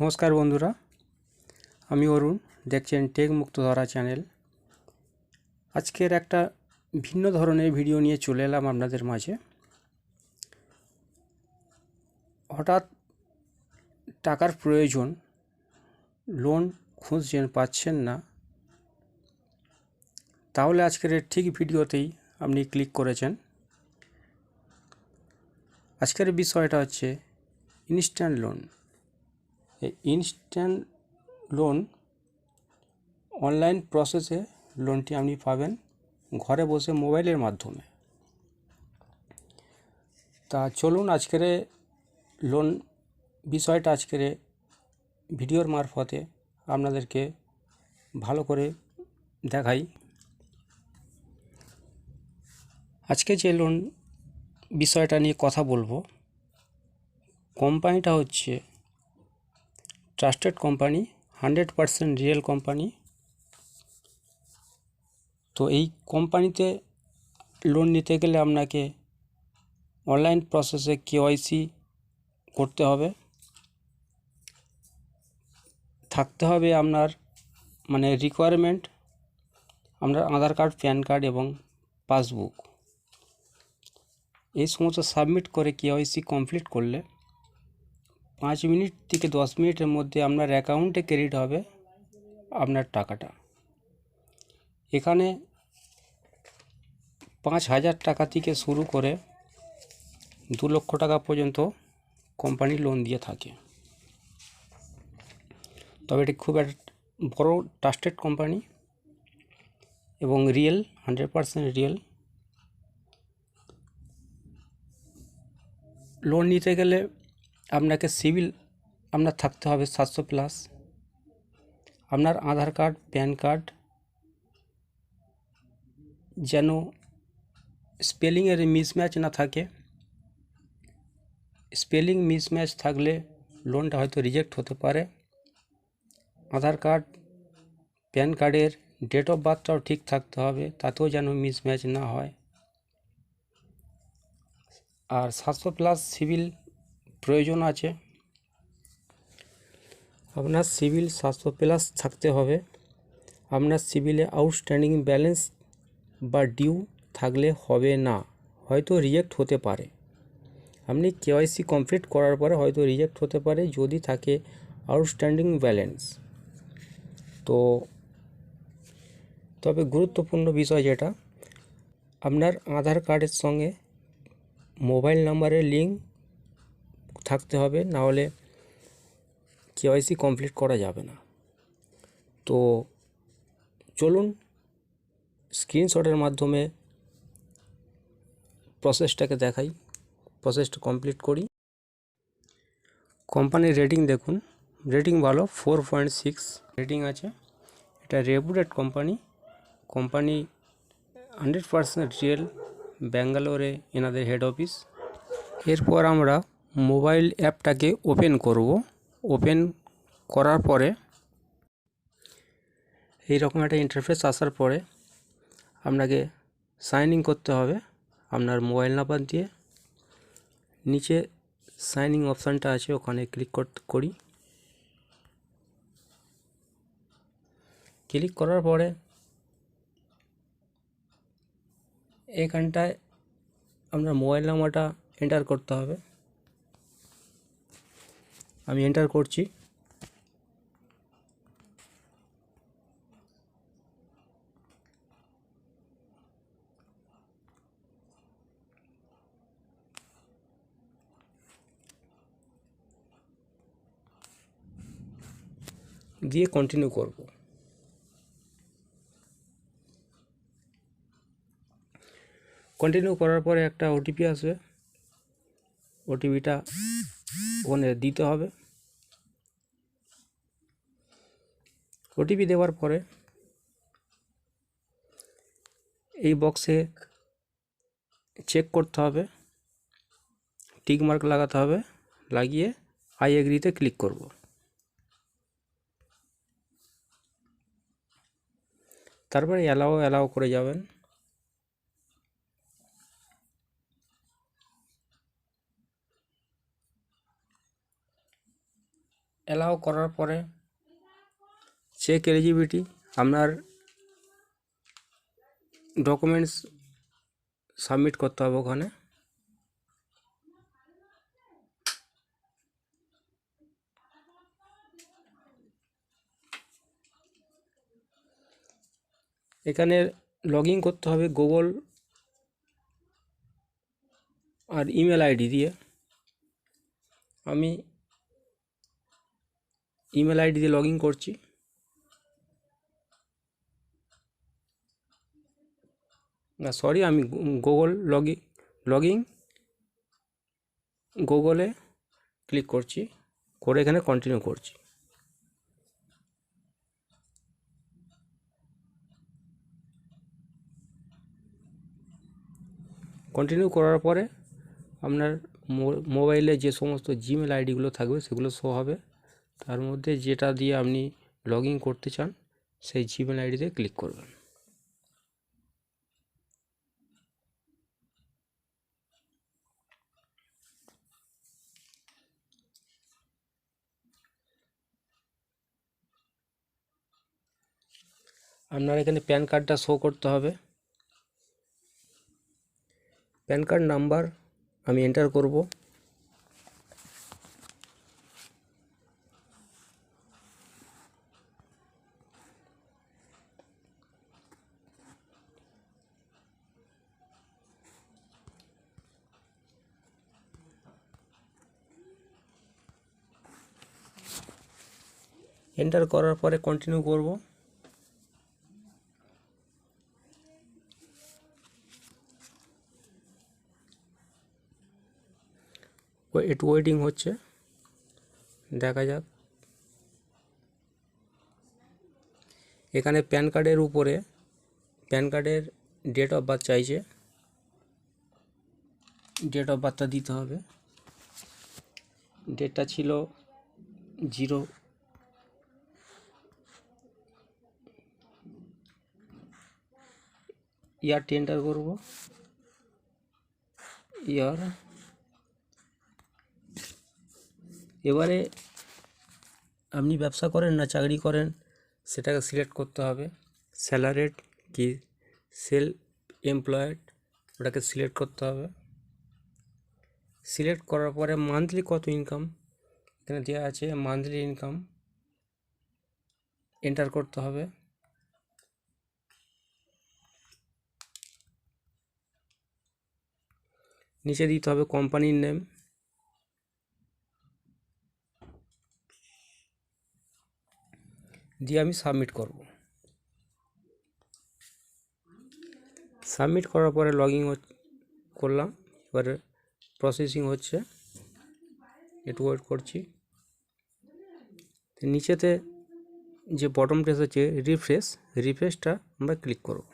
নমস্কার বন্ধুরা, আমি অরুণ। দেখছেন টেক মুক্তধারা চ্যানেল। আজকের একটা ভিন্ন ধরনের ভিডিও নিয়ে চলে এলাম আপনাদের মাঝে। হঠাৎ টাকার প্রয়োজন, লোন খুঁজছেন, পাচ্ছেন না, তাহলে আজকের ঠিক ভিডিওতেই আপনি ক্লিক করেছেন। আজকের বিষয়টা হচ্ছে ইনস্ট্যান্ট লোন। এই ইনস্ট্যান্ট লোন অনলাইন প্রসেসে লোনটি আপনি পাবেন ঘরে বসে মোবাইলের মাধ্যমে। তা চলুন আজকের লোন বিষয়টা আজকের ভিডিওর মারফতে আপনাদেরকে ভালো করে দেখাই। আজকে যে লোন বিষয়টা নিয়ে কথা বলবো, কোম্পানিটা হচ্ছে ট্রাস্টেড কোম্পানি, 100% রিয়েল কোম্পানি। তো এই কোম্পানিতে লোন নিতে গেলে আপনাকে অনলাইন প্রসেসে কেওয়াইসি করতে হবে, থাকতে হবে আপনার রিকোয়ারমেন্ট আপনার আধার কার্ড, প্যান কার্ড এবং পাসবুক। এই সমস্ত সাবমিট করে কেওয়াইসি কমপ্লিট করলে 5 মিনিট থেকে 10 মিনিটের মধ্যে আপনার অ্যাকাউন্টে ক্রেডিট হবে আপনার টাকাটা। এখানে 5,000 টাকা থেকে শুরু করে 2 লক্ষ টাকা পর্যন্ত কোম্পানি লোন দিয়ে থাকে। তবে এটি খুব একটা বড় ট্রাস্টেড কোম্পানি এবং রিয়েল, 100% রিয়েল। লোন নিতে গেলে আপনাকে সিভিল আপনার থাকতে হবে 700+। আপনার আধার কার্ড, প্যান কার্ড যেন স্পেলিংয়ের মিসম্যাচ না থাকে। স্পেলিং মিসম্যাচ থাকলে লোনটা হয়তো রিজেক্ট হতে পারে। আধার কার্ড, প্যান কার্ডের ডেট অফ বার্থটাও ঠিক থাকতে হবে, তাতেও যেন মিসম্যাচ না হয়। আর 700+ সিভিল প্রয়োজন আছে। আপনার সিভিল 700+ থাকতে হবে। আপনার সিভিলে আউটস্ট্যান্ডিং ব্যালেন্স বা ডিউ থাকলে হবে না, হয়তো রিজেক্ট হতে পারে। আপনি কেওয়াইসি কমপ্লিট করার পরে হয়তো রিজেক্ট হতে পারে যদি থাকে আউটস্ট্যান্ডিং ব্যালেন্স। তো তবে গুরুত্বপূর্ণ বিষয় যেটা, আপনার আধার কার্ডের সঙ্গে মোবাইল নাম্বারের লিঙ্ক থাকতে হবে, নাহলে কেওয়াইসি কমপ্লিট করা যাবে না। তো চলুন স্ক্রিনশটের মাধ্যমে প্রসেসটাকে দেখাই, প্রসেসটা কমপ্লিট করি। কোম্পানির রেটিং দেখুন, রেটিং ভালো, 4.6 রেটিং আছে। এটা রেপুটেড কোম্পানি। কোম্পানি 100% রিয়েল, ব্যাঙ্গালোরে এনাদের হেড অফিস। এরপর আমরা মোবাইল অ্যাপটাকে ওপেন করব। ওপেন করার পরে এইরকম একটা ইন্টারফেস আসার পরে আপনাকে সাইন ইন করতে হবে আপনার মোবাইল নাম্বার দিয়ে। নিচে সাইন ইন অপশানটা আছে, ওখানে ক্লিক করি। ক্লিক করার পরে এখানটায় আপনার মোবাইল নাম্বারটা এন্টার করতে হবে। আমি এন্টার করছি। দিয়ে কন্টিনিউ করব। কন্টিনিউ করার পরে একটা ওটিপি আসবে, ওটিপিটা ওখানে দিতে হবে। ওটিপি দেওয়ার পরে এই বক্সে চেক করতে হবে, টিক মার্ক লাগাতে হবে, লাগিয়ে আই এগ্রিতে ক্লিক করব। তারপরে অ্যালাও করে যাবেন। অ্যালাউ করার পরে চেক এলিজিবিলিটি, আপনার ডকুমেন্টস সাবমিট করতে হবে ওখানে। এখানে লগ ইন করতে হবে গুগল আর ইমেল আইডি দিয়ে। আমি ইমেল আইডি দিয়ে লগ ইন করছি। না সরি, আমি গুগল লগ ইন গুগলে ক্লিক করছি, করে এখানে কন্টিনিউ করছি। কন্টিনিউ করার পরে আপনার মোবাইলে যে সমস্ত জিমেল আইডিগুলো থাকবে সেগুলো শো হবে। তার মধ্যে যেটা দিয়ে আপনি লগ ইন করতে চান সেই জিমেল আইডিতে ক্লিক করবেন। আপনার এখানে প্যান কার্ডটা শো করতে হবে। প্যান কার্ড নাম্বার আমি এন্টার করব। এন্টার করার পরে কন্টিনিউ করব। একটু ওয়েটিং হচ্ছে, দেখা যাক। এখানে প্যান কার্ডের উপরে প্যান কার্ডের ডেট অফ বার্থ চাইছে, ডেট অফ বার্থটা দিতে হবে। ডেটটা ছিল 0, ইয়ারটি এন্টার করব। ইয়ার, এবারে আপনি ব্যবসা করেন না চাকরি করেন সেটাকে সিলেক্ট করতে হবে। স্যালারিড কি সেলফ এমপ্লয়েড ওটাকে সিলেক্ট করতে হবে। সিলেক্ট করার পরে মান্থলি কত ইনকাম এখানে দেওয়া আছে, মান্থলি ইনকাম এন্টার করতে হবে। নিচে দিতে হবে কোম্পানির নেম, দিয়ে আমি সাবমিট করব। সাবমিট করার পরে লগ ইন করলাম। এবারে প্রসেসিং হচ্ছে, একটু ওয়েট করছি। নিচেতে যে বটমটা এসেছে রিফ্রেশটা আমরা ক্লিক করব।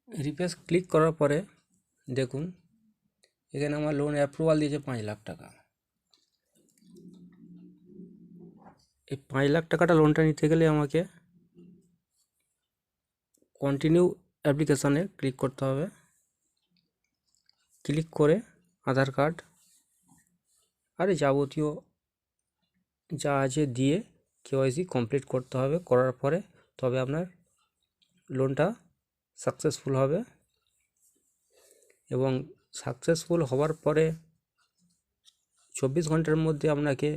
রিফ্রেশ ক্লিক করার পরে দেখুন এখানে আমার লোন অ্যাপ্রুভাল দিয়েছে 5 লাখ টাকা। এই 5 লাখ টাকাটা লোনটা নিতে গেলে আমাকে কন্টিনিউ অ্যাপ্লিকেশানে ক্লিক করতে হবে। ক্লিক করে আধার কার্ড আর যাবতীয় যা আছে দিয়ে কেওয়াইসি কমপ্লিট করতে হবে। করার পরে তবে আপনার লোনটা সাকসেসফুল হবে। এবং সাকসেসফুল হওয়ার পরে 24 ঘন্টার মধ্যে আপনাকে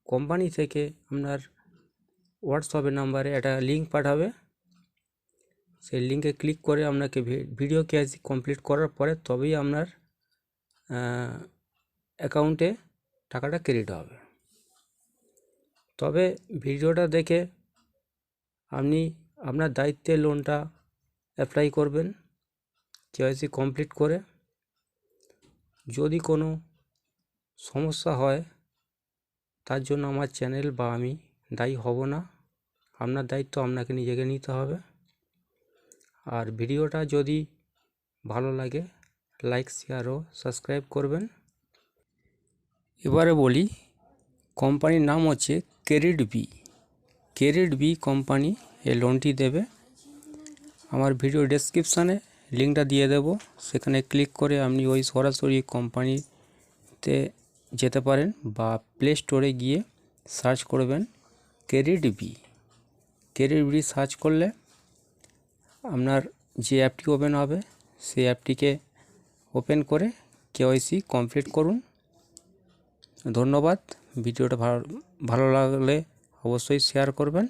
কোম্পানি থেকে আপনার হোয়াটসঅ্যাপ নাম্বারে একটা লিঙ্ক পাঠাবে। সেই লিঙ্কে ক্লিক করে আপনাকে ভিডিও কেওয়াইসি কমপ্লিট করার পরে তবেই আপনার অ্যাকাউন্টে টাকাটা ক্রেডিট হবে। তবে ভিডিওটা দেখে আপনি আপনার দায়িত্বে লোনটা অ্যাপ্লাই করবেন কেওয়াইসি কমপ্লিট করে। যদি কোনো সমস্যা হয় তার জন্য আমার চ্যানেল বা আমি দায়ী হব না। আপনার দায়িত্ব আপনাকে নিজেকে নিতে হবে। আর ভিডিওটা যদি ভালো লাগে লাইক শেয়ার ও সাবস্ক্রাইব করবেন। এবারে বলি, কোম্পানির নাম হচ্ছে KreditBee. KreditBee company এই লোনটি দেবে। আমার ভিডিও ডেসক্রিপশানে লিঙ্কটা দিয়ে দেব, সেখানে ক্লিক করে আপনি ওই সরাসরি কোম্পানিতে যেতে পারেন বা প্লে স্টোরে গিয়ে সার্চ করবেন KreditBee. KreditBee search করলে আপনার যে অ্যাপটি ওপেন হবে সেই অ্যাপটিকে ওপেন করে কেওয়াইসি কমপ্লিট করুন। ধন্যবাদ। ভিডিওটা ভালো লাগলে অবশ্যই শেয়ার করবেন।